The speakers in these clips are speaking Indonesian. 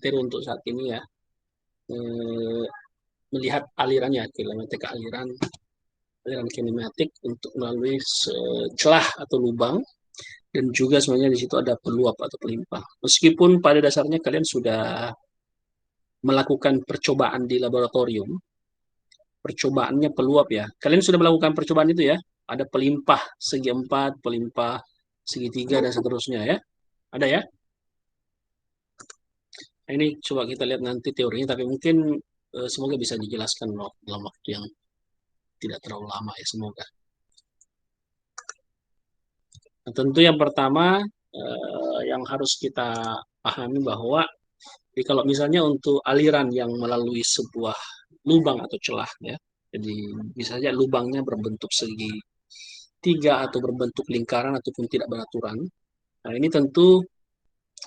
materi untuk saat ini ya. Eh, Melihat alirannya, kinematik aliran kinematik untuk melalui celah atau lubang, dan juga sebenarnya di situ ada peluap atau pelimpah. Meskipun pada dasarnya kalian sudah melakukan percobaan di laboratorium, percobaannya peluap ya. Kalian sudah melakukan percobaan itu ya. Ada pelimpah segi empat, pelimpah segitiga dan seterusnya ya. Ada ya. Nah, ini coba kita lihat nanti teorinya, tapi mungkin semoga bisa dijelaskan loh dalam waktu yang tidak terlalu lama ya, semoga. Nah, tentu yang pertama yang harus kita pahami bahwa kalau misalnya untuk aliran yang melalui sebuah lubang atau celah ya, jadi bisa saja lubangnya berbentuk segi tiga atau berbentuk lingkaran ataupun tidak beraturan. Nah, ini tentu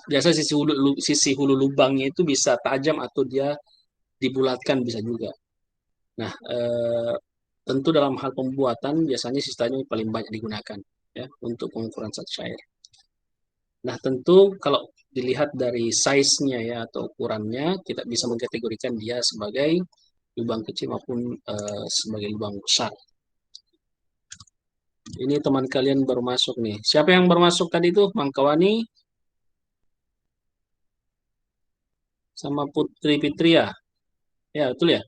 biasa sisi hulu lubangnya itu bisa tajam atau dia dibulatkan bisa juga. Nah, tentu dalam hal pembuatan biasanya sisi tajam paling banyak digunakan ya untuk pengukuran zat cair. Nah, tentu kalau dilihat dari size-nya ya atau ukurannya, kita bisa mengkategorikan dia sebagai lubang kecil maupun sebagai lubang besar. Ini teman kalian baru masuk nih. Siapa yang baru masuk tadi itu? Mangkawani sama Putri Fitria. Ya, betul ya?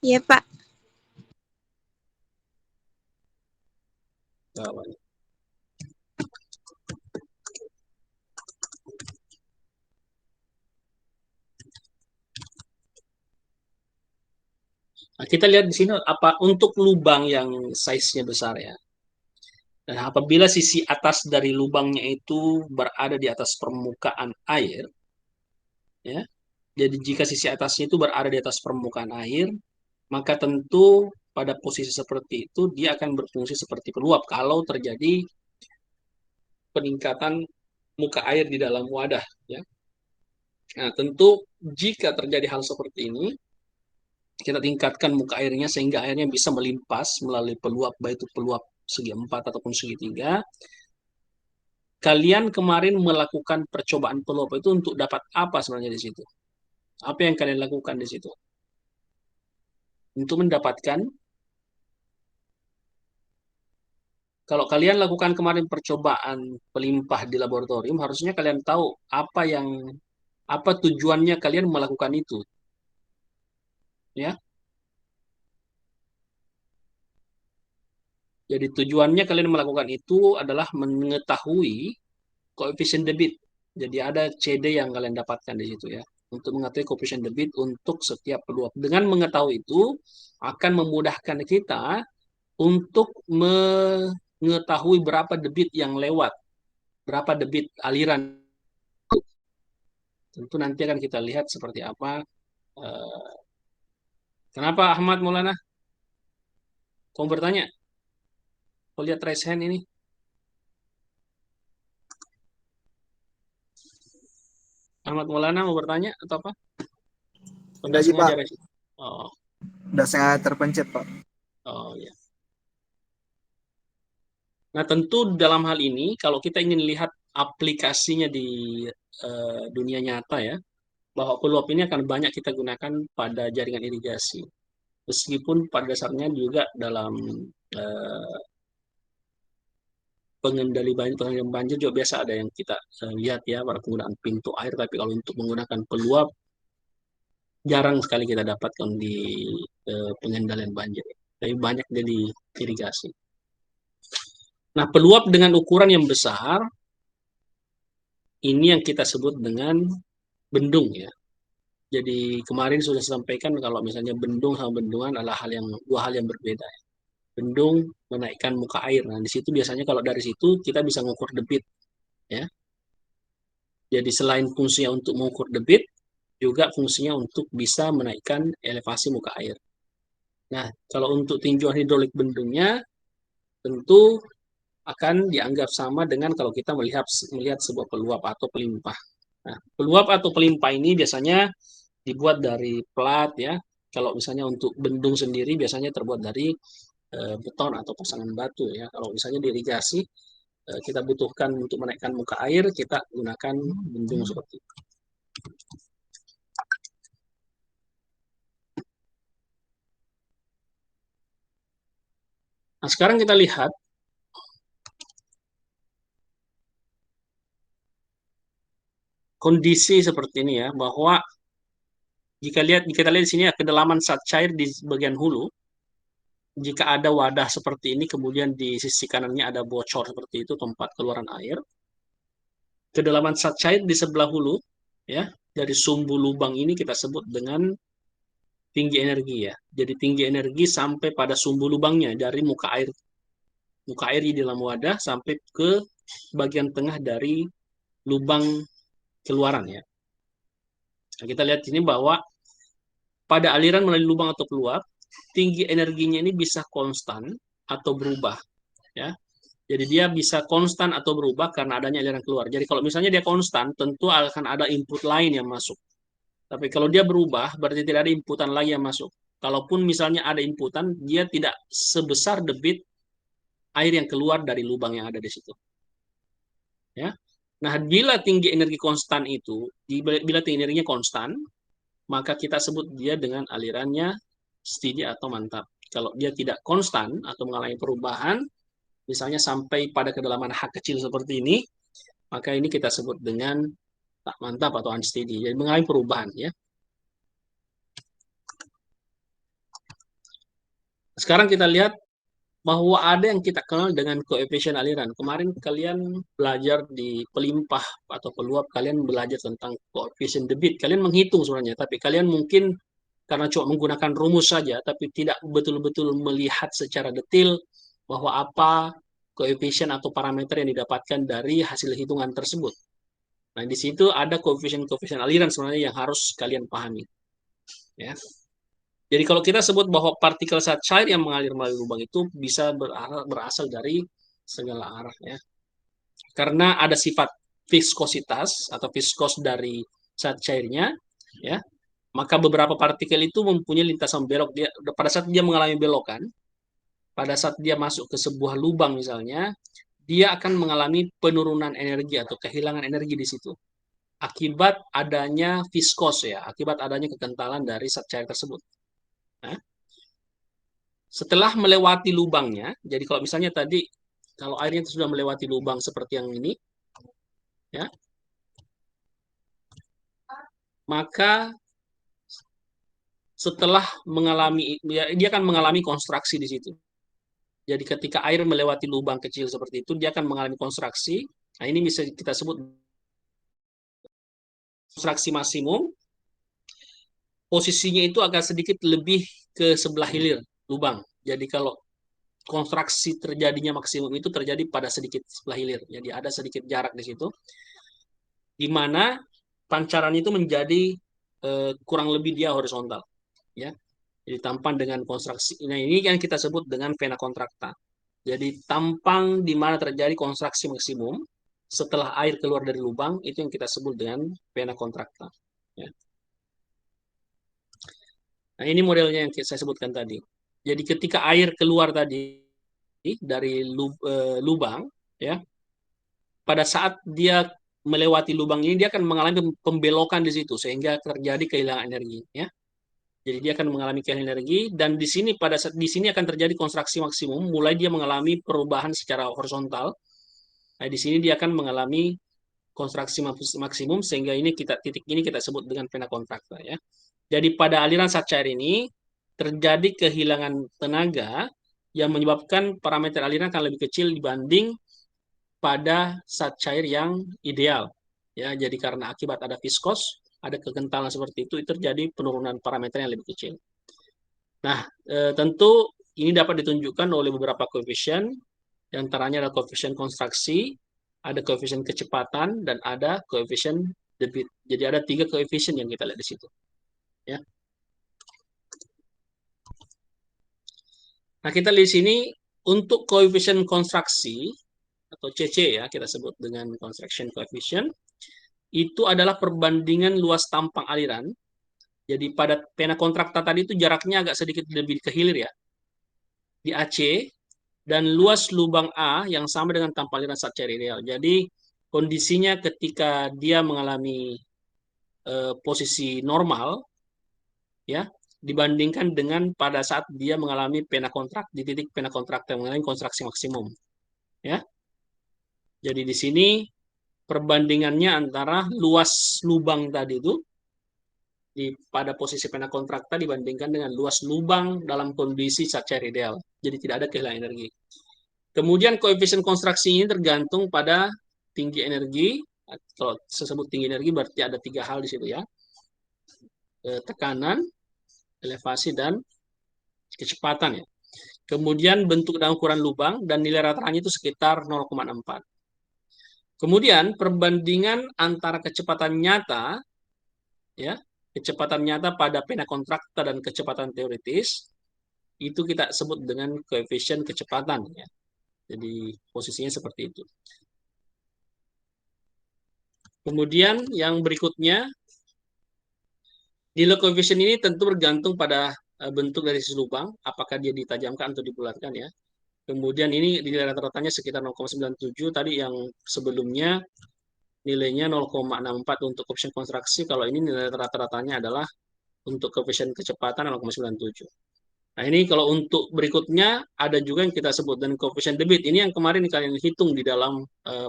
Iya, Pak. Kawan. Nah, kita lihat di sini apa untuk lubang yang size-nya besar ya. Dan apabila sisi atas dari lubangnya itu berada di atas permukaan air, ya. Jadi jika sisi atasnya itu berada di atas permukaan air, maka tentu pada posisi seperti itu dia akan berfungsi seperti peluap kalau terjadi peningkatan muka air di dalam wadah, ya. Nah, tentu jika terjadi hal seperti ini, kita tingkatkan muka airnya sehingga airnya bisa melimpas melalui peluap, baik itu peluap segi empat ataupun segitiga. Kalian kemarin melakukan percobaan peluap itu untuk dapat apa sebenarnya di situ? Apa yang kalian lakukan di situ? Untuk mendapatkan, kalau kalian lakukan kemarin percobaan pelimpah di laboratorium, harusnya kalian tahu apa tujuannya kalian melakukan itu, ya. Jadi tujuannya kalian melakukan itu adalah mengetahui koefisien debit. Jadi ada CD yang kalian dapatkan di situ ya. Untuk mengetahui koefisien debit untuk setiap peluap. Dengan mengetahui itu akan memudahkan kita untuk mengetahui berapa debit yang lewat, berapa debit aliran. Tentu nanti akan kita lihat seperti apa. eh, Kenapa Ahmad Maulana? Kamu bertanya? Kau lihat raise hand ini? Ahmad Maulana mau bertanya atau apa? Enggak Enggak sih sengaja Pak, raise. Oh, udah saya terpencet Pak. oh ya. Nah, tentu dalam hal ini, kalau kita ingin lihat aplikasinya di dunia nyata ya, bahwa peluap ini akan banyak kita gunakan pada jaringan irigasi. Meskipun pada dasarnya juga dalam eh, pengendalian banjir juga biasa ada yang kita lihat ya, pada penggunaan pintu air, tapi kalau untuk menggunakan peluap, jarang sekali kita dapatkan di pengendalian banjir. Tapi banyak jadi irigasi. Nah, peluap dengan ukuran yang besar, ini yang kita sebut dengan bendung ya. Jadi kemarin sudah sampaikan kalau misalnya bendung sama bendungan adalah dua hal yang berbeda. Bendung menaikkan muka air. Nah, di situ biasanya kalau dari situ kita bisa mengukur debit ya. Jadi selain fungsinya untuk mengukur debit, juga fungsinya untuk bisa menaikkan elevasi muka air. Nah, kalau untuk tinjauan hidrolik bendungnya tentu akan dianggap sama dengan kalau kita melihat sebuah peluap atau pelimpah. Nah, peluap atau pelimpah ini biasanya dibuat dari plat ya. Kalau misalnya untuk bendung sendiri biasanya terbuat dari beton atau pasangan batu ya. Kalau misalnya di irigasi kita butuhkan untuk menaikkan muka air, kita gunakan bendung seperti itu. Nah, sekarang kita lihat kondisi seperti ini ya, bahwa jika kita lihat di sini ya, kedalaman zat cair di bagian hulu, jika ada wadah seperti ini, kemudian di sisi kanannya ada bocor seperti itu, tempat keluaran air, kedalaman zat cair di sebelah hulu, ya, dari sumbu lubang ini kita sebut dengan tinggi energi ya. Jadi tinggi energi sampai pada sumbu lubangnya, dari muka air di dalam wadah sampai ke bagian tengah dari lubang keluaran ya. Nah, kita lihat ini bahwa pada aliran melalui lubang atau peluap, tinggi energinya ini bisa konstan atau berubah ya. Jadi dia bisa konstan atau berubah karena adanya aliran keluar. Jadi kalau misalnya dia konstan, tentu akan ada input lain yang masuk. Tapi kalau dia berubah, berarti tidak ada inputan lagi yang masuk. Kalaupun misalnya ada inputan, dia tidak sebesar debit air yang keluar dari lubang yang ada di situ. Ya. Nah, bila tinggi energi konstan itu, bila tinggi energinya konstan, maka kita sebut dia dengan alirannya steady atau mantap. Kalau dia tidak konstan atau mengalami perubahan, misalnya sampai pada kedalaman H kecil seperti ini, maka ini kita sebut dengan tak mantap atau unsteady. Jadi mengalami perubahan ya. Sekarang kita lihat bahwa ada yang kita kenal dengan koefisien aliran. Kemarin kalian belajar di pelimpah atau peluap, kalian belajar tentang koefisien debit. Kalian menghitung sebenarnya, tapi kalian mungkin karena cuma menggunakan rumus saja, tapi tidak betul-betul melihat secara detail bahwa apa koefisien atau parameter yang didapatkan dari hasil hitungan tersebut. Nah, di situ ada koefisien-koefisien aliran sebenarnya yang harus kalian pahami. Ya. Jadi kalau kita sebut bahwa partikel zat cair yang mengalir melalui lubang itu bisa berasal dari segala arah ya. Karena ada sifat viskositas atau viskos dari zat cairnya ya. Maka beberapa partikel itu mempunyai lintasan belok. Pada saat dia mengalami belokan, pada saat dia masuk ke sebuah lubang misalnya, dia akan mengalami penurunan energi atau kehilangan energi di situ. Akibat adanya viskos ya, akibat adanya kekentalan dari zat cair tersebut. Nah, setelah melewati lubangnya, jadi kalau misalnya tadi, kalau airnya sudah melewati lubang seperti yang ini, ya, maka setelah mengalami, dia akan mengalami konstruksi di situ. Jadi ketika air melewati lubang kecil seperti itu, dia akan mengalami konstruksi. Nah, ini bisa kita sebut konstruksi maksimum. Posisinya itu agak sedikit lebih ke sebelah hilir lubang. Jadi kalau konstruksi terjadinya maksimum itu terjadi pada sedikit sebelah hilir. Jadi ada sedikit jarak di situ, di mana pancaran itu menjadi kurang lebih dia horizontal. Ya. Jadi tampang dengan konstruksi. Nah, ini yang kita sebut dengan vena kontrakta. Jadi tampang di mana terjadi konstruksi maksimum setelah air keluar dari lubang, itu yang kita sebut dengan vena kontrakta. Ya. Nah, ini modelnya yang saya sebutkan tadi. Jadi ketika air keluar tadi dari lubang, ya, pada saat dia melewati lubang ini, dia akan mengalami pembelokan di situ sehingga terjadi kehilangan energi. Ya. Jadi dia akan mengalami kehilangan energi, dan di sini pada saat di sini akan terjadi konstruksi maksimum, mulai dia mengalami perubahan secara horizontal. Nah, di sini dia akan mengalami konstruksi maksimum sehingga titik ini kita sebut dengan vena kontrakta ya. Jadi pada aliran zat cair ini terjadi kehilangan tenaga yang menyebabkan parameter aliran akan lebih kecil dibanding pada zat cair yang ideal. Ya, jadi karena akibat ada viskos, ada kekentalan seperti itu terjadi penurunan parameter yang lebih kecil. Nah, tentu ini dapat ditunjukkan oleh beberapa koefisien, yang antaranya ada koefisien konstruksi, ada koefisien kecepatan, dan ada koefisien debit. Jadi ada 3 koefisien yang kita lihat di situ. Ya. Nah, kita lihat di sini untuk koefisien konstruksi atau CC ya, kita sebut dengan construction coefficient, itu adalah perbandingan luas tampang aliran. Jadi pada vena kontrakta tadi itu jaraknya agak sedikit lebih ke hilir ya, di AC, dan luas lubang A yang sama dengan tampang aliran zat cair ideal. Jadi kondisinya ketika dia mengalami posisi normal, ya, dibandingkan dengan pada saat dia mengalami pena kontrak di titik pena kontrak yang mengalami kontraksi maksimum. Ya. Jadi di sini perbandingannya antara luas lubang tadi itu pada posisi pena kontrakta dibandingkan dengan luas lubang dalam kondisi cair ideal. Jadi tidak ada kehilangan energi. Kemudian koefisien kontraksi ini tergantung pada tinggi energi. Kalau disebut tinggi energi berarti ada 3 hal di situ ya. Tekanan, elevasi, dan kecepatan ya. Kemudian bentuk dan ukuran lubang dan nilai rata-ratanya itu sekitar 0,64. Kemudian perbandingan antara kecepatan nyata ya, kecepatan nyata pada pena kontrakta dan kecepatan teoritis itu kita sebut dengan koefisien kecepatan ya. Jadi posisinya seperti itu. Kemudian yang berikutnya, nilai koefisien ini tentu bergantung pada bentuk dari sisi lubang, apakah dia ditajamkan atau dibulatkan ya. Kemudian ini nilai rata-ratanya sekitar 0,97, tadi yang sebelumnya nilainya 0,64 untuk koefisien kontraksi, kalau ini nilai rata-ratanya adalah untuk koefisien kecepatan 0,97. Nah ini kalau untuk berikutnya ada juga yang kita sebut dengan koefisien debit. Ini yang kemarin kalian hitung di dalam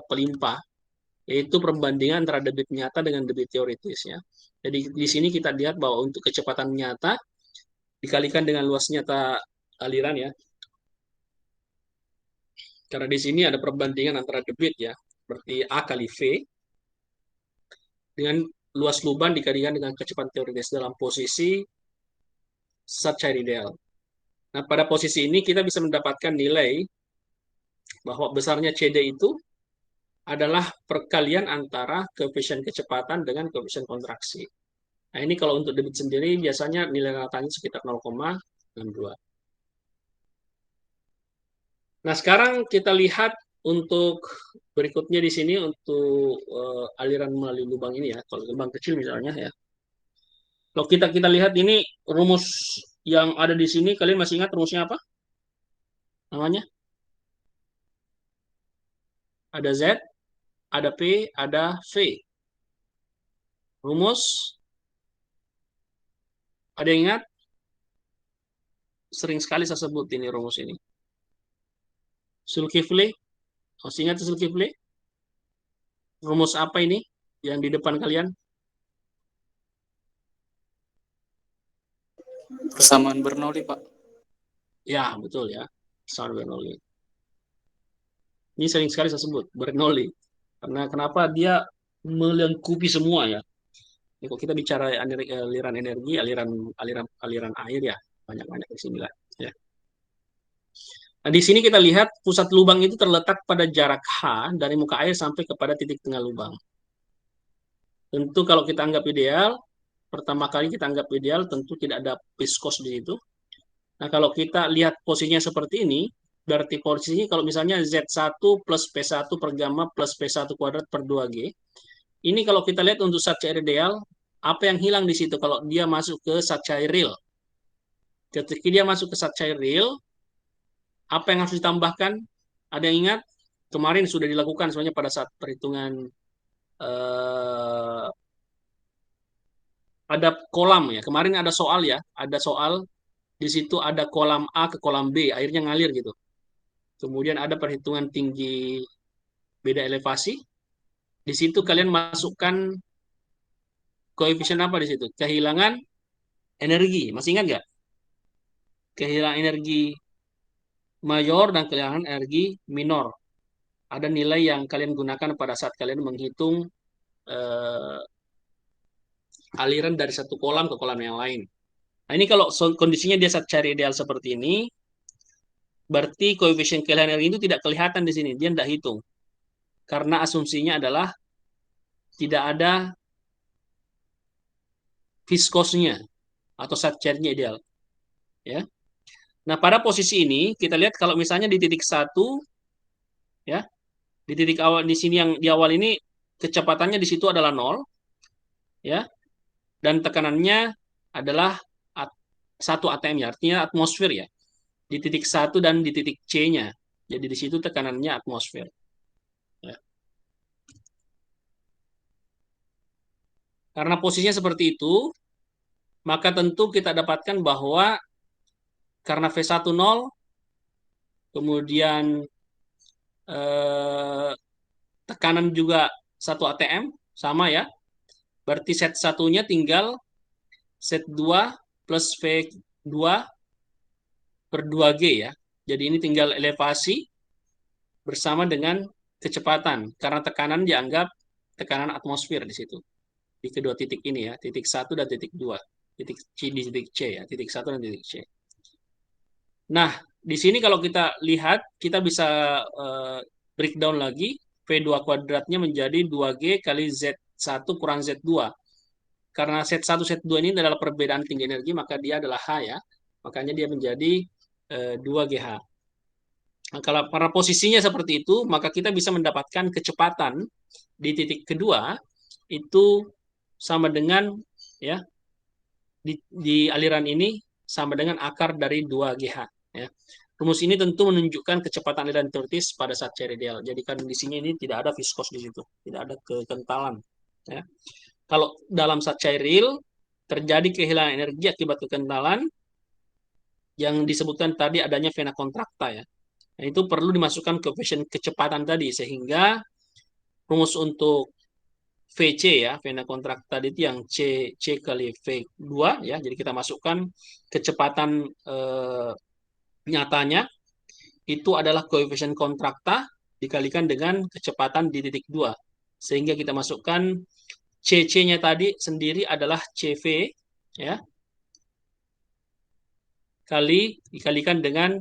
pelimpah, yaitu perbandingan antara debit nyata dengan debit teoritis ya. Jadi di sini kita lihat bahwa untuk kecepatan nyata dikalikan dengan luas nyata aliran ya. Karena di sini ada perbandingan antara debit ya, berarti A kali V dengan luas lubang dikalikan dengan kecepatan teoritis dalam posisi saat cair ideal. Nah, pada posisi ini kita bisa mendapatkan nilai bahwa besarnya CD itu adalah perkalian antara koefisien kecepatan dengan koefisien kontraksi. Nah, ini kalau untuk debit sendiri biasanya nilai ratanya sekitar 0,62. Nah, sekarang kita lihat untuk berikutnya di sini untuk aliran melalui lubang ini ya. Kalau lubang kecil misalnya ya. Kalau kita lihat ini rumus yang ada di sini, kalian masih ingat rumusnya apa? Namanya? Ada Z, ada P, ada V. Rumus, ada yang ingat? Sering sekali saya sebut ini rumus ini. Zulkifli, masih ingat Zulkifli? Rumus apa ini yang di depan kalian? Persamaan Bernoulli, Pak. Ya, betul ya. Persamaan Bernoulli. Ini sering sekali saya sebut, Bernoulli. Karena kenapa dia melengkapi semua ya. Ini kalau kita bicara aliran energi, aliran air ya, banyak-banyak di sini lah. Ya. Nah, di sini kita lihat pusat lubang itu terletak pada jarak H dari muka air sampai kepada titik tengah lubang. Tentu kalau kita anggap ideal, pertama kali kita anggap ideal tentu tidak ada viskos di situ. Nah, kalau kita lihat posisinya seperti ini, berarti posisinya kalau misalnya Z1 plus P1 per gamma plus P1 kuadrat per 2G, ini kalau kita lihat untuk zat cair ideal, apa yang hilang di situ kalau dia masuk ke zat cair real? Ketika dia masuk ke zat cair real, apa yang harus ditambahkan? Ada yang ingat? Kemarin sudah dilakukan sebenarnya pada saat perhitungan ada kolam ya. Kemarin ada soal ya, ada soal di situ ada kolam A ke kolam B, airnya ngalir gitu. Kemudian ada perhitungan tinggi beda elevasi. Di situ kalian masukkan koefisien apa di situ? Kehilangan energi. Masih ingat nggak? Kehilangan energi mayor dan kehilangan energi minor. Ada nilai yang kalian gunakan pada saat kalian menghitung eh, aliran dari satu kolam ke kolam yang lain. Nah ini kalau kondisinya dia saat cari ideal seperti ini, berarti koefisien kehilangan energi itu tidak kelihatan di sini, dia tidak hitung. Karena asumsinya adalah tidak ada viskosnya atau saat cairnya ideal. Ya. Nah pada posisi ini kita lihat kalau misalnya di titik 1, ya, di titik awal di sini yang di awal ini kecepatannya di situ adalah 0, ya, dan tekanannya adalah 1 atm ya, artinya atmosfer ya. Di titik 1 dan di titik C-nya. Jadi di situ tekanannya atmosfer. Ya. Karena posisinya seperti itu, maka tentu kita dapatkan bahwa karena V1 0, kemudian tekanan juga 1 atm, sama ya. Berarti set satunya tinggal set 2 plus V2 per 2G ya. Jadi ini tinggal elevasi bersama dengan kecepatan. Karena tekanan dianggap tekanan atmosfer di situ. Di kedua titik ini ya, titik 1 dan titik 2. Titik C di titik C ya, titik 1 dan titik C. Nah, di sini kalau kita lihat, kita bisa breakdown lagi. V2 kuadratnya menjadi 2G kali Z1 kurang Z2. Karena Z1, Z2 ini adalah perbedaan tinggi energi, maka dia adalah H ya. Makanya dia menjadi 2GH. Nah, kalau para posisinya seperti itu, maka kita bisa mendapatkan kecepatan di titik kedua itu sama dengan ya di aliran ini sama dengan akar dari 2GH ya. Rumus ini tentu menunjukkan kecepatan aliran teoritis pada saat cair ideal. Jadi kondisinya ini tidak ada viskos di situ, tidak ada kekentalan ya. Kalau dalam saat cair real terjadi kehilangan energi akibat kekentalan yang disebutkan tadi adanya vena kontrakta ya. Nah, itu perlu dimasukkan koefisien kecepatan tadi sehingga rumus untuk VC ya, vena kontrakta itu yang C kali V2 ya. Jadi kita masukkan kecepatan nyatanya itu adalah koefisien kontrakta dikalikan dengan kecepatan di titik 2. Sehingga kita masukkan CC-nya tadi sendiri adalah CV ya. Dikalikan dengan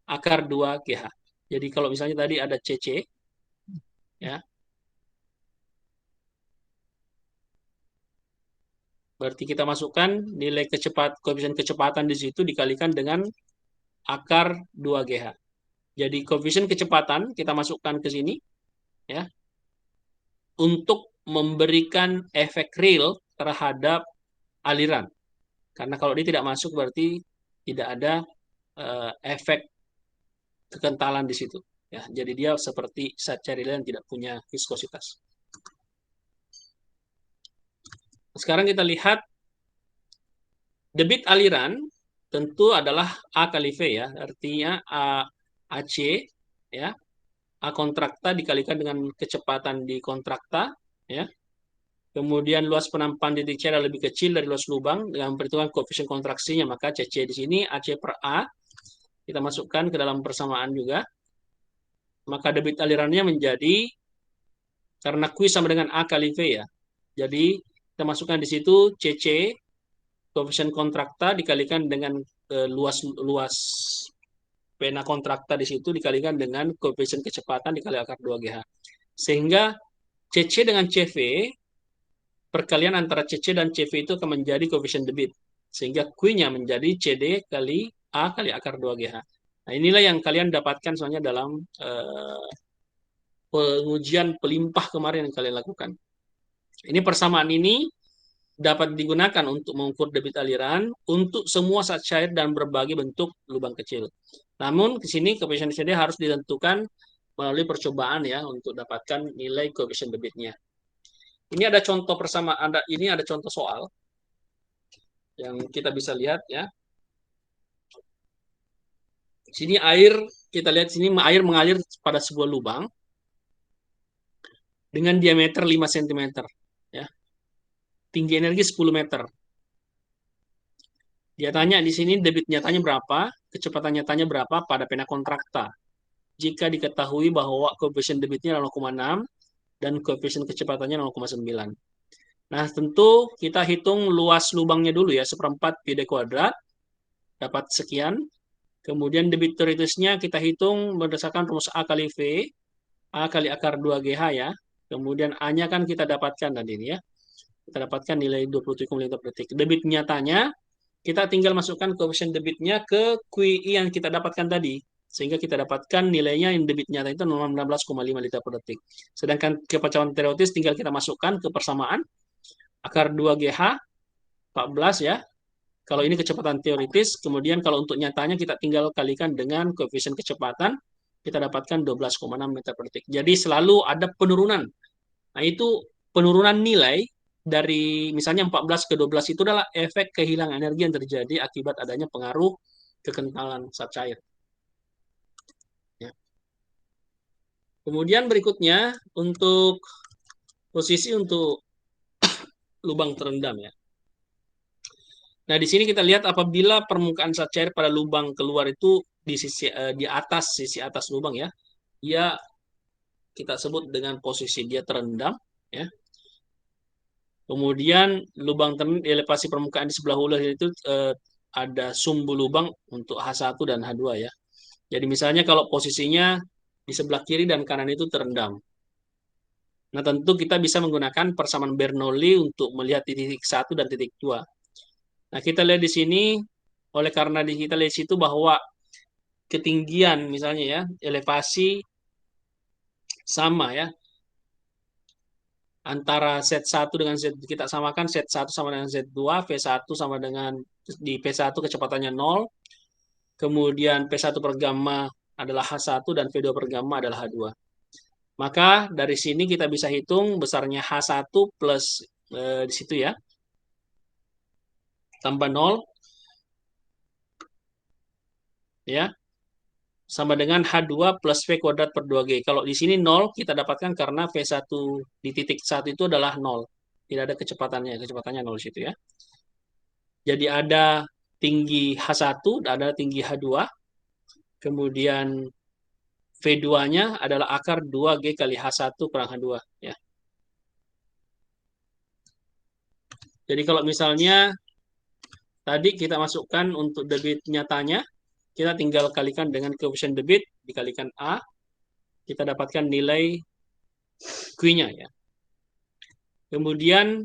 akar 2GH. Jadi kalau misalnya tadi ada CC ya. Berarti kita masukkan nilai koefisien kecepatan di situ dikalikan dengan akar 2GH. Jadi koefisien kecepatan kita masukkan ke sini ya. Untuk memberikan efek real terhadap aliran. Karena kalau dia tidak masuk berarti tidak ada efek kekentalan di situ. Ya, jadi dia seperti zat cair yang tidak punya viskositas. Sekarang kita lihat debit aliran tentu adalah A kali V ya, artinya AC ya, A kontrakta dikalikan dengan kecepatan di kontrakta ya. Kemudian luas penampan titik C lebih kecil dari luas lubang dengan perhitungan koefisien kontraksinya, maka CC di sini AC per A kita masukkan ke dalam persamaan juga. Maka debit alirannya menjadi karena Q sama dengan A kali V ya. Jadi kita masukkan di situ CC koefisien kontrakta dikalikan dengan luas pena kontrakta di situ dikalikan dengan koefisien kecepatan dikali akar 2GH. Sehingga CC dengan CV, perkalian antara CC dan CV itu akan menjadi koefisien debit. Sehingga Q-nya menjadi CD kali A kali akar 2GH. Nah, inilah yang kalian dapatkan soalnya dalam pengujian pelimpah kemarin yang kalian lakukan. Ini persamaan ini dapat digunakan untuk mengukur debit aliran untuk semua zat cair dan berbagai bentuk lubang kecil. Namun di sini koefisien CD harus ditentukan melalui percobaan ya untuk dapatkan nilai koefisien debitnya. Ini ada contoh persamaan, ini ada contoh soal yang kita bisa lihat ya. Sini air, kita lihat sini air mengalir pada sebuah lubang dengan diameter 5 cm ya. Tinggi energi 10 meter. Dia tanya di sini debit nyatanya berapa, kecepatan nyatanya berapa pada pena kontrakta. Jika diketahui bahwa koefisien debitnya 0,6 dan koefisien kecepatannya 0,9. Nah, tentu kita hitung luas lubangnya dulu ya, 1/4 pi d kuadrat dapat sekian. Kemudian debit teoritisnya kita hitung berdasarkan rumus A kali V, A kali akar 2GH ya. Kemudian A-nya kan kita dapatkan tadi ini ya. Kita dapatkan nilai 27 liter per detik. Debit nyatanya, kita tinggal masukkan koefisien debitnya ke QI yang kita dapatkan tadi. Sehingga kita dapatkan nilainya yang debit nyata itu 16,5 liter per detik. Sedangkan kecepatan teoritis tinggal kita masukkan ke persamaan. Akar 2GH, 14 ya. Kalau ini kecepatan teoritis, kemudian kalau untuk nyatanya kita tinggal kalikan dengan koefisien kecepatan, kita dapatkan 12,6 meter per detik. Jadi selalu ada penurunan. Nah, itu penurunan nilai dari misalnya 14 ke 12 itu adalah efek kehilangan energi yang terjadi akibat adanya pengaruh kekentalan zat cair. Ya. Kemudian berikutnya untuk posisi untuk lubang terendam ya. Nah, di sini kita lihat apabila permukaan zat cair pada lubang keluar itu di sisi atas lubang ya, dia kita sebut dengan posisi dia terendam ya. Kemudian lubang terendam elevasi permukaan di sebelah hulu itu ada sumbu lubang untuk H1 dan H2 ya. Jadi misalnya kalau posisinya di sebelah kiri dan kanan itu terendam. Nah, tentu kita bisa menggunakan persamaan Bernoulli untuk melihat titik 1 dan titik 2. Nah, kita lihat di sini, oleh karena kita lihat di situ bahwa ketinggian misalnya ya, elevasi sama ya, antara Z1 dengan Z, kita samakan Z1 sama dengan Z2, V1 sama dengan, di P1 kecepatannya 0, kemudian P1 per gamma adalah H1 dan V2 per gamma adalah H2. Maka dari sini kita bisa hitung besarnya H1 plus di situ ya, tambah 0 ya, sama dengan H2 plus V kuadrat per 2G. Kalau di sini 0 kita dapatkan karena V1 di titik 1 itu adalah 0. Tidak ada kecepatannya 0 di situ ya. Jadi ada tinggi H1, ada tinggi H2, kemudian V2-nya adalah akar 2G kali H1 kurang H2 ya. Jadi kalau misalnya tadi kita masukkan untuk debit nyatanya, kita tinggal kalikan dengan koefisien debit dikalikan A, kita dapatkan nilai Q-nya ya. Kemudian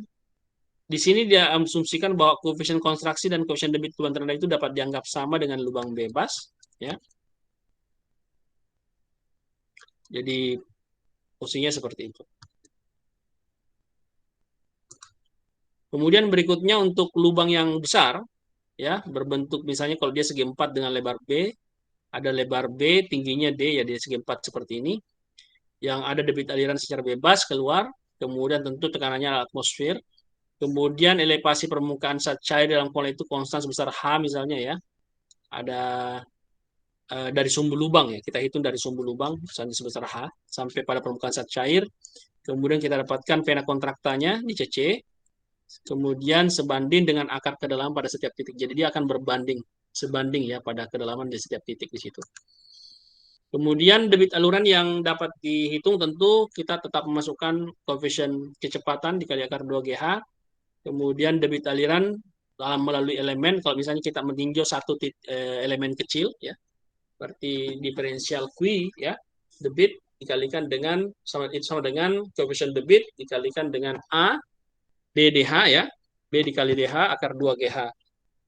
di sini dia asumsikan bahwa koefisien kontraksi dan koefisien debit lubang terendah itu dapat dianggap sama dengan lubang bebas ya. Jadi posisinya seperti itu. Kemudian berikutnya untuk lubang yang besar ya, berbentuk misalnya kalau dia segi 4 dengan lebar B, ada lebar B, tingginya D ya, di segi 4 seperti ini. Yang ada debit aliran secara bebas keluar, kemudian tentu tekanannya atmosfer. Kemudian elevasi permukaan zat cair dalam pola itu konstan sebesar H misalnya ya. Ada dari sumbu lubang ya, kita hitung dari sumbu lubang misalnya sebesar H sampai pada permukaan zat cair. Kemudian kita dapatkan vena kontraktanya di CC. Kemudian sebanding dengan akar kedalaman pada setiap titik. Jadi dia akan sebanding ya pada kedalaman di setiap titik di situ. Kemudian debit aluran yang dapat dihitung tentu kita tetap memasukkan koefisien kecepatan dikali akar 2GH. Kemudian debit aliran dalam melalui elemen, kalau misalnya kita meninjau satu elemen kecil ya, berarti diferensial Q ya, debit dikalikan dengan sama dengan koefisien debit dikalikan dengan A DDH ya, B dikali DH akar 2GH.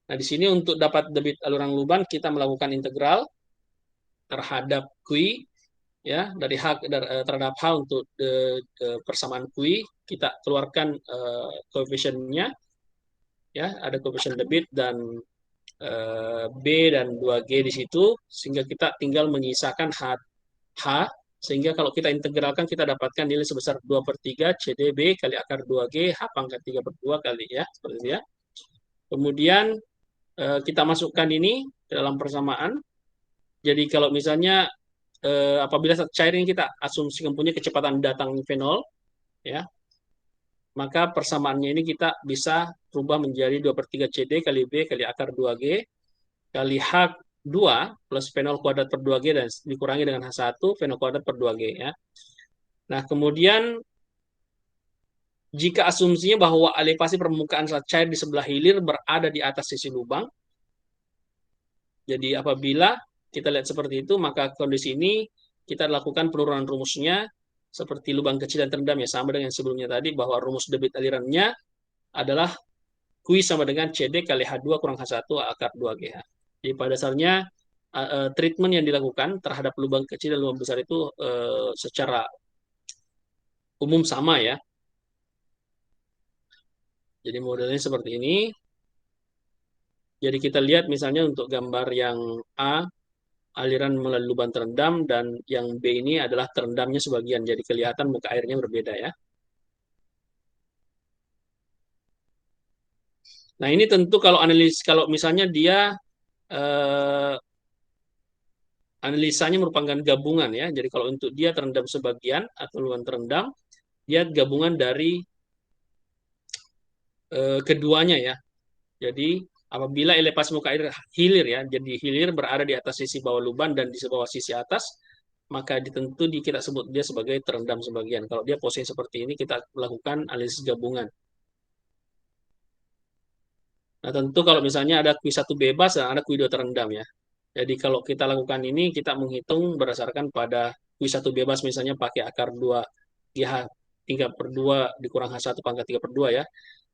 Nah, di sini untuk dapat debit aluran lubang kita melakukan integral terhadap Q ya, dari H terhadap H untuk persamaan Q, kita keluarkan koefisiennya ya, ada koefisien debit dan B dan 2G di situ, sehingga kita tinggal menyisakan H, sehingga kalau kita integralkan kita dapatkan nilai sebesar 2/3 CDB kali akar 2G H pangkat 3/2 kali ya, seperti ini ya. Kemudian kita masukkan ini ke dalam persamaan. Jadi kalau misalnya apabila cair ini kita asumsikan punya kecepatan datang V0 ya, maka persamaannya ini kita bisa rubah menjadi 2/3 CD kali B kali akar 2G kali H2 plus V0 kuadrat per 2G dan dikurangi dengan H1 V0 kuadrat per 2G ya. Nah, kemudian jika asumsinya bahwa elevasi permukaan zat cair di sebelah hilir berada di atas sisi lubang, jadi apabila kita lihat seperti itu, maka kondisi ini kita lakukan penurunan rumusnya seperti lubang kecil dan terendam ya, sama dengan sebelumnya tadi bahwa rumus debit alirannya adalah Q sama dengan CD kali H2 kurang H1 akar 2GH. Jadi pada dasarnya treatment yang dilakukan terhadap lubang kecil dan lubang besar itu secara umum sama ya. Jadi modelnya seperti ini. Jadi kita lihat misalnya untuk gambar yang A, aliran melalui lubang terendam, dan yang B ini adalah terendamnya sebagian. Jadi kelihatan muka airnya berbeda ya. Nah, ini tentu kalau kalau misalnya dia analisanya merupakan gabungan ya. Jadi kalau untuk dia terendam sebagian atau luan terendam, dia gabungan dari keduanya ya. Jadi apabila elevasi muka air hilir ya, jadi hilir berada di atas sisi bawah lubang dan di bawah sisi atas, maka tentu kita sebut dia sebagai terendam sebagian. Kalau dia posisi seperti ini, kita lakukan analisis gabungan. Nah, tentu kalau misalnya ada Q1 bebas dan ada Q2 terendam ya. Jadi kalau kita lakukan ini, kita menghitung berdasarkan pada Q1 bebas misalnya pakai akar 2 GH 3/2 dikurang H1 pangkat 3/2 ya.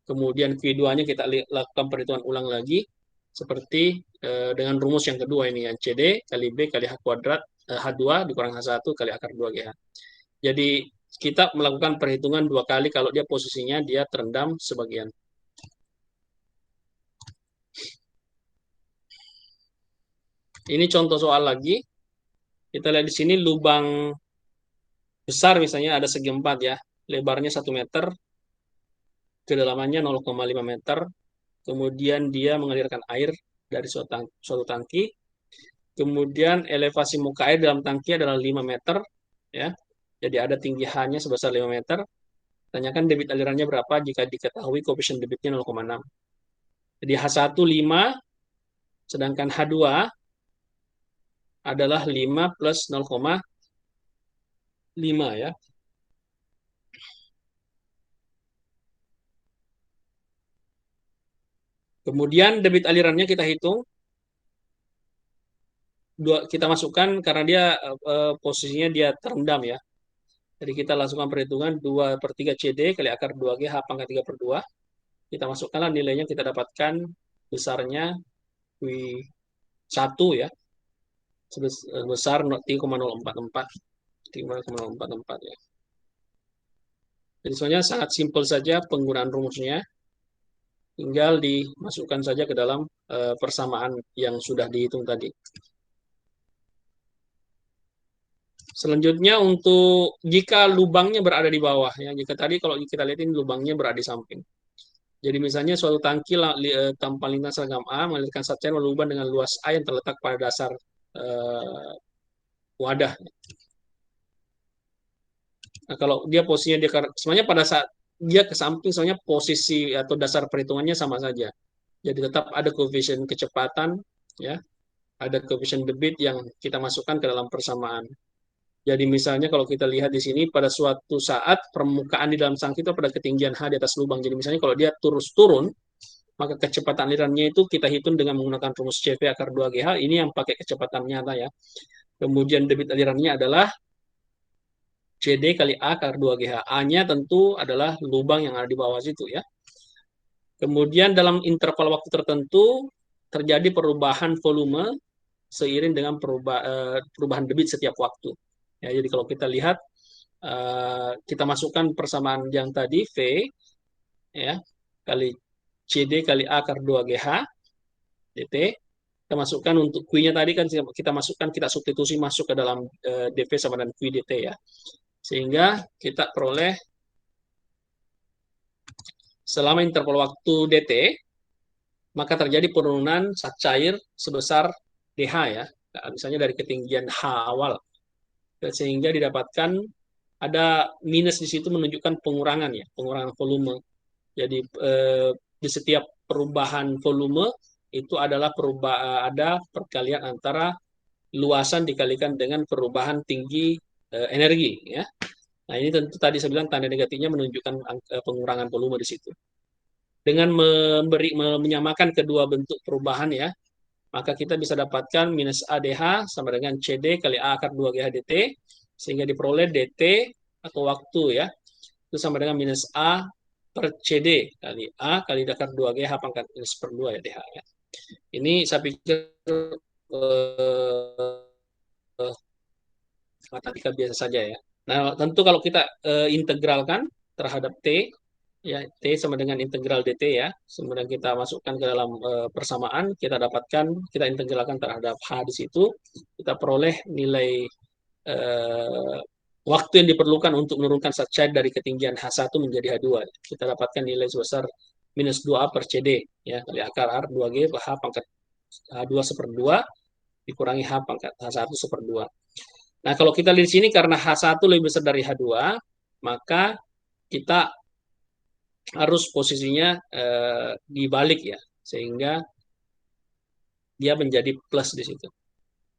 Kemudian Q2-nya kita lakukan perhitungan ulang lagi seperti dengan rumus yang kedua ini yang CD kali B kali H kuadrat H2 dikurang H1 kali akar 2 GH. Jadi kita melakukan perhitungan 2 kali kalau dia posisinya dia terendam sebagian. Ini contoh soal lagi. Kita lihat di sini lubang besar misalnya ada segi 4 ya. Lebarnya 1 meter, kedalamannya 0,5 meter. Kemudian dia mengalirkan air dari suatu tangki. Kemudian elevasi muka air dalam tangki adalah 5 meter ya. Jadi ada tinggi H-nya sebesar 5 meter. Tanyakan debit alirannya berapa jika diketahui koefisien debitnya 0,6. Jadi H1 5, sedangkan H2 adalah 5 plus 0,5 ya. Kemudian debit alirannya kita hitung. Kita masukkan karena dia posisinya dia terendam ya. Jadi kita langsungkan perhitungan 2/3 CD kali akar 2G H pangkat 3/2. Kita masukkanlah nilainya, kita dapatkan besarnya Q1 ya. Sebesar 3,044. 3,044 ya. Jadi sebenarnya sangat simpel saja penggunaan rumusnya. Tinggal dimasukkan saja ke dalam persamaan yang sudah dihitung tadi. Selanjutnya untuk jika lubangnya berada di bawah ya. Jika tadi kalau kita lihat ini lubangnya berada di samping. Jadi misalnya suatu tangki tanpa lintasan logam A mengalirkan zat cair berlubang dengan luas A yang terletak pada dasar wadah. Nah, kalau dia posisinya dia sebenarnya pada saat dia ke samping sebenarnya posisi atau dasar perhitungannya sama saja. Jadi tetap ada koefisien kecepatan ya, ada koefisien debit yang kita masukkan ke dalam persamaan. Jadi misalnya kalau kita lihat di sini pada suatu saat permukaan di dalam tangki itu pada ketinggian H di atas lubang. Jadi misalnya kalau dia terus turun, maka kecepatan alirannya itu kita hitung dengan menggunakan rumus CV akar 2GH. Ini yang pakai kecepatan nyata ya. Kemudian debit alirannya adalah CD kali A akar 2GH. A-nya tentu adalah lubang yang ada di bawah situ ya. Kemudian dalam interval waktu tertentu terjadi perubahan volume seiring dengan perubahan debit setiap waktu. Ya, jadi kalau kita lihat, kita masukkan persamaan yang tadi V ya kali CD kali A akar 2GH dt. Kita masukkan untuk Q-nya tadi kan kita masukkan, kita substitusi masuk ke dalam dV sama dengan Q dt ya. Sehingga kita peroleh selama interval waktu dt, maka terjadi penurunan zat cair sebesar dH ya. Nah, misalnya dari ketinggian H awal. Sehingga didapatkan ada minus di situ menunjukkan pengurangan ya, pengurangan volume. Jadi di setiap perubahan volume itu adalah ada perkalian antara luasan dikalikan dengan perubahan tinggi energi ya. Nah, ini tentu tadi saya bilang tanda negatifnya menunjukkan pengurangan volume di situ. Dengan menyamakan kedua bentuk perubahan ya, maka kita bisa dapatkan minus ADH sama dengan CD kali A akar 2GH dt, sehingga diperoleh dt atau waktu ya, itu sama dengan minus A per CD kali A kali akar 2GH pangkat minus per 2 ya DH ya. Ini saya pikir matematika biasa saja ya. Nah, tentu kalau kita integralkan terhadap T, ya T sama dengan integral dt ya, kemudian kita masukkan ke dalam persamaan, kita dapatkan, kita integralkan terhadap H di situ, kita peroleh nilai waktu yang diperlukan untuk menurunkan zat cair dari ketinggian H1 menjadi H2. Kita dapatkan nilai sebesar minus 2A per CD, ya, kali akar R 2G H pangkat H2 seper 2 dikurangi H pangkat H1 seper 2. Nah, kalau kita lihat di sini karena H1 lebih besar dari H2, maka kita harus posisinya dibalik ya, sehingga dia menjadi plus di situ.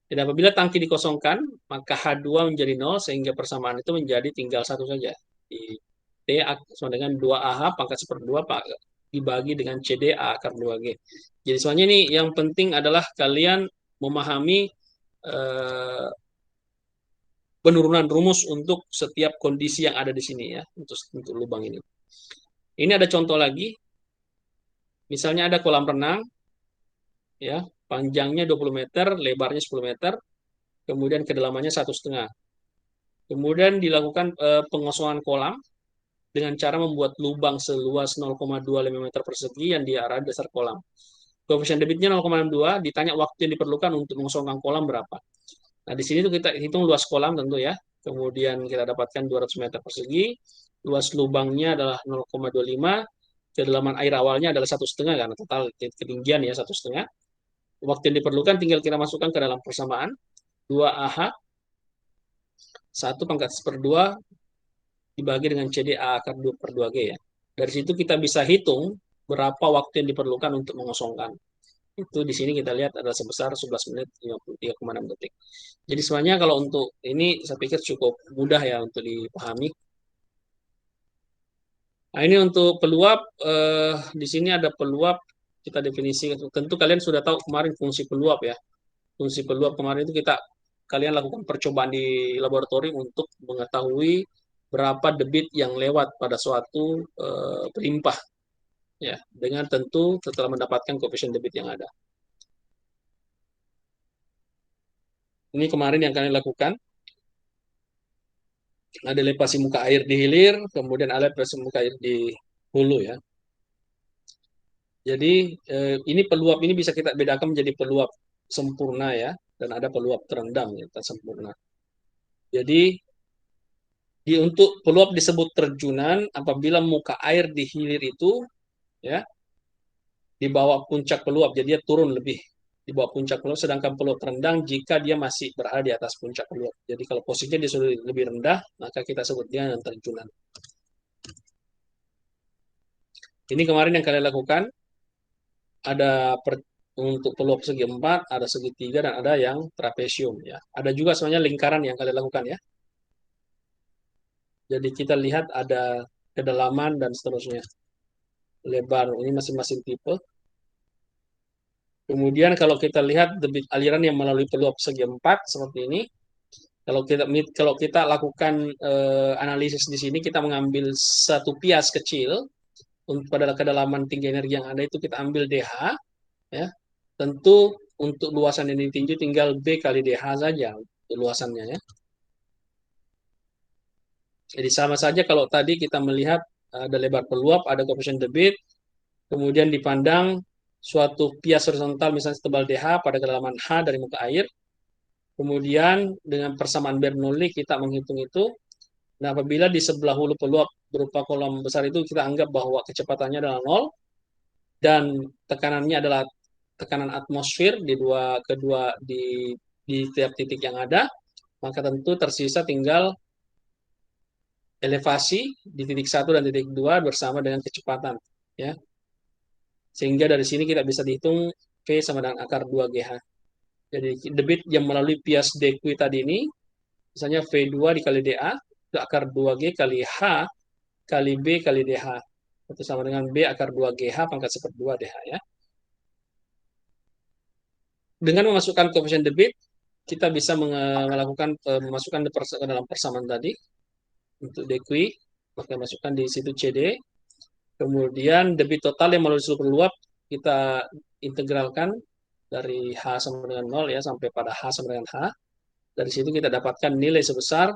Dan apabila tangki dikosongkan, maka H2 menjadi 0, sehingga persamaan itu menjadi tinggal satu saja. Di T sama dengan 2AH pangkat seper 2 dibagi dengan CD A akar 2G. Jadi sebenarnya ini yang penting adalah kalian memahami penurunan rumus untuk setiap kondisi yang ada di sini ya, untuk lubang ini. Ini ada contoh lagi. Misalnya ada kolam renang, ya, panjangnya 20 meter, lebarnya 10 meter, kemudian kedalamannya 1,5. Kemudian dilakukan pengosongan kolam dengan cara membuat lubang seluas 0,25 meter persegi yang diarah dasar kolam. Koefisien debitnya 0,62, ditanya waktu yang diperlukan untuk mengosongkan kolam berapa. Nah, di sini tuh kita hitung luas kolam tentu ya. Kemudian kita dapatkan 200 meter persegi, luas lubangnya adalah 0,25, kedalaman air awalnya adalah 1,5 karena total ketinggian ya 1,5. Waktu yang diperlukan tinggal kita masukkan ke dalam persamaan 2AH 1 pangkat seper 2 dibagi dengan CDA akar 2 per 2G ya. Dari situ kita bisa hitung berapa waktu yang diperlukan untuk mengosongkan. Itu di sini kita lihat adalah sebesar 11 menit 53,6 detik. Jadi sebenarnya kalau untuk ini saya pikir cukup mudah ya untuk dipahami. Nah, ini untuk peluap, di sini ada peluap, kita definisi. Tentu kalian sudah tahu kemarin fungsi peluap ya. Fungsi peluap kemarin itu kalian lakukan percobaan di laboratorium untuk mengetahui berapa debit yang lewat pada suatu pelimpah ya, dengan tentu setelah mendapatkan koefisien debit yang ada. Ini kemarin yang kalian lakukan. Ada elevasi muka air di hilir, kemudian ada elevasi muka air di hulu ya. Jadi ini peluap ini bisa kita bedakan menjadi peluap sempurna ya, dan ada peluap terendam ya, tak sempurna. Jadi untuk peluap disebut terjunan apabila muka air di hilir itu ya di bawah puncak peluap, jadi dia turun lebih di bawah puncak peluap, sedangkan peluap terendam jika dia masih berada di atas puncak peluap. Jadi kalau posisinya dia sudah lebih rendah, maka kita sebut dia dengan terjunan. Ini kemarin yang kalian lakukan, ada untuk peluap segi 4, ada segitiga, dan ada yang trapesium ya. Ada juga sebenarnya lingkaran yang kalian lakukan ya. Jadi kita lihat ada kedalaman dan seterusnya. Lebar, ini masing-masing tipe. Kemudian kalau kita lihat debit aliran yang melalui peluap segi 4 seperti ini, kalau kita lakukan analisis di sini, kita mengambil satu pias kecil pada kedalaman tinggi energi yang ada itu kita ambil DH ya. Tentu untuk luasan yang ditinjau tinggal B kali DH saja untuk luasannya ya. Jadi sama saja kalau tadi kita melihat ada lebar peluap, ada koefisien debit, kemudian dipandang suatu pias horizontal misalnya setebal DH pada kedalaman H dari muka air. Kemudian dengan persamaan Bernoulli kita menghitung itu. Nah, apabila di sebelah hulu peluap berupa kolam besar itu kita anggap bahwa kecepatannya adalah 0 dan tekanannya adalah tekanan atmosfer di tiap titik yang ada, maka tentu tersisa tinggal elevasi di titik 1 dan titik 2 bersama dengan kecepatan ya. Sehingga dari sini kita bisa dihitung V sama dengan akar 2GH. Jadi debit yang melalui pias DQ tadi ini misalnya V2 dikali DA itu akar 2G kali H kali B kali DH. Itu sama dengan B akar 2GH pangkat seper 2 DH ya. Dengan memasukkan koefisien debit, kita bisa melakukan memasukkan ke dalam persamaan tadi untuk DQ, maka masukkan di situ CD. Kemudian debit total yang melalui seluruh peluap kita integralkan dari H sama dengan 0 ya sampai pada H sama dengan H. Dari situ kita dapatkan nilai sebesar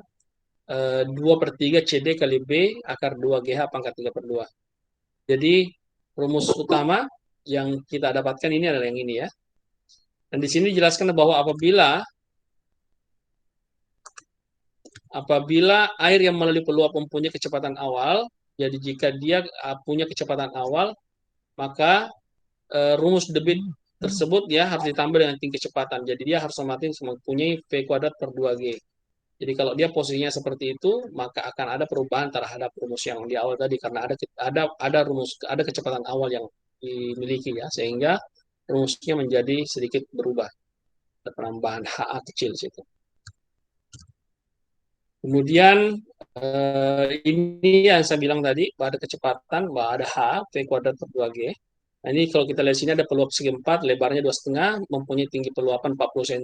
2/3 CD kali B akar 2GH pangkat 3/2. Jadi rumus utama yang kita dapatkan ini adalah yang ini ya. Dan di sini dijelaskan bahwa apabila air yang melalui peluap mempunyai kecepatan awal, jadi jika dia punya kecepatan awal, maka rumus debit tersebut dia harus ditambah dengan tinggi kecepatan. Jadi dia harus otomatis mempunyai V kuadrat per 2G. Jadi kalau dia posisinya seperti itu, maka akan ada perubahan terhadap rumus yang di awal tadi karena ada kecepatan awal yang dimiliki ya, sehingga rumusnya menjadi sedikit berubah. Ada penambahan HA kecil situ. Kemudian ini yang saya bilang tadi, bahwa ada kecepatan, bahwa ada H, V kuadrat per 2G. Nah, ini kalau kita lihat sini ada peluap segi 4, lebarnya 2,5, mempunyai tinggi peluapan 40 cm.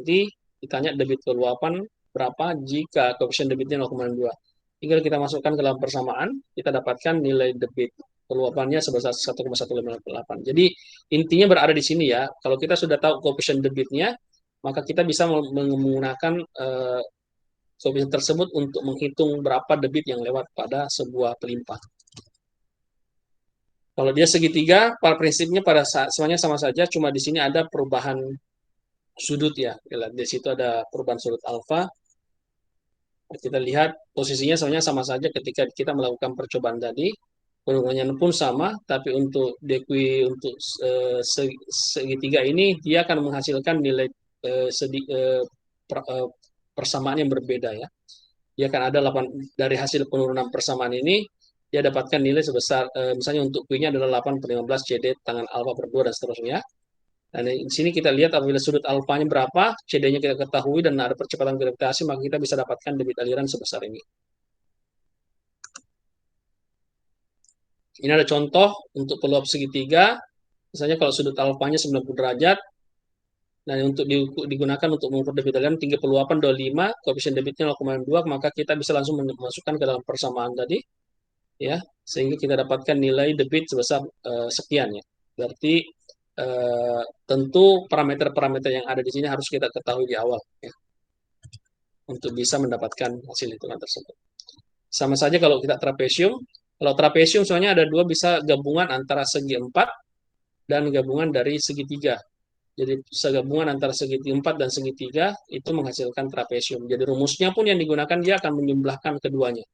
Ditanya debit peluapan berapa jika koefisien debitnya 0,2. Tinggal kita masukkan ke dalam persamaan, kita dapatkan nilai debit peluapannya sebesar 1,158. Jadi intinya berada di sini ya. Kalau kita sudah tahu koefisien debitnya, maka kita bisa menggunakan koefisien tersebut untuk menghitung berapa debit yang lewat pada sebuah pelimpah. Kalau dia segitiga, pada prinsipnya semuanya sama saja, cuma di sini ada perubahan sudut ya. Di situ ada perubahan sudut alfa. Kita lihat posisinya semuanya sama saja ketika kita melakukan percobaan tadi. Penurunan pun sama, tapi untuk untuk segitiga ini dia akan menghasilkan nilai persamaan yang berbeda ya. Dia akan ada 8 dari hasil penurunan persamaan ini dia dapatkan nilai sebesar misalnya untuk Q-nya adalah 8/15 CD tangan alfa per 2 dan seterusnya. Dan di sini kita lihat apabila sudut alfanya berapa, CD-nya kita ketahui dan ada percepatan gravitasi, maka kita bisa dapatkan debit aliran sebesar ini. Ini ada contoh untuk peluap segitiga. Misalnya kalau sudut alfanya 90 derajat, nah untuk digunakan untuk mengukur debit aliran tinggi peluapan 25, koefisien debitnya 0,2, maka kita bisa langsung memasukkan ke dalam persamaan tadi. Ya, sehingga kita dapatkan nilai debit sebesar sekian ya. Berarti tentu parameter-parameter yang ada di sini harus kita ketahui di awal ya, untuk bisa mendapatkan hasil hitungan tersebut. Sama saja kalau kita trapesium. Kalau trapesium soalnya ada dua, bisa gabungan antara segi 4 dan gabungan dari segitiga. Jadi gabungan antara segi 4 dan segitiga itu menghasilkan trapesium. Jadi rumusnya pun yang digunakan dia akan menjumlahkan keduanya.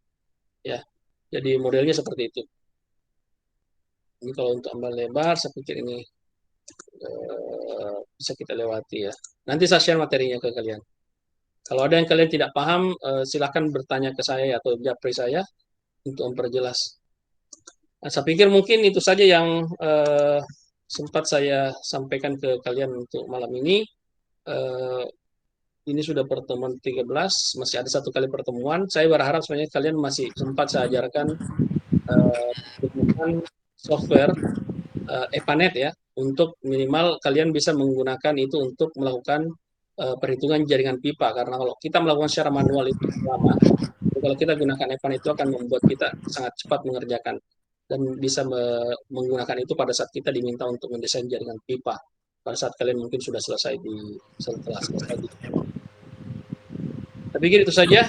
Ya. Jadi modelnya seperti itu. Ini kalau untuk ambil lebar, saya pikir ini bisa kita lewati ya. Nanti saya share materinya ke kalian. Kalau ada yang kalian tidak paham, silahkan bertanya ke saya atau japri saya untuk memperjelas. Nah, saya pikir mungkin itu saja yang sempat saya sampaikan ke kalian untuk malam ini. Ini sudah pertemuan 13, masih ada satu kali pertemuan. Saya berharap sebenarnya kalian masih sempat saya ajarkan software EPANET ya, untuk minimal kalian bisa menggunakan itu untuk melakukan perhitungan jaringan pipa, karena kalau kita melakukan secara manual itu lama, kalau kita gunakan EPANET itu akan membuat kita sangat cepat mengerjakan dan bisa menggunakan itu pada saat kita diminta untuk mendesain jaringan pipa, pada saat kalian mungkin sudah selesai setelah selesai. Saya pikir itu saja.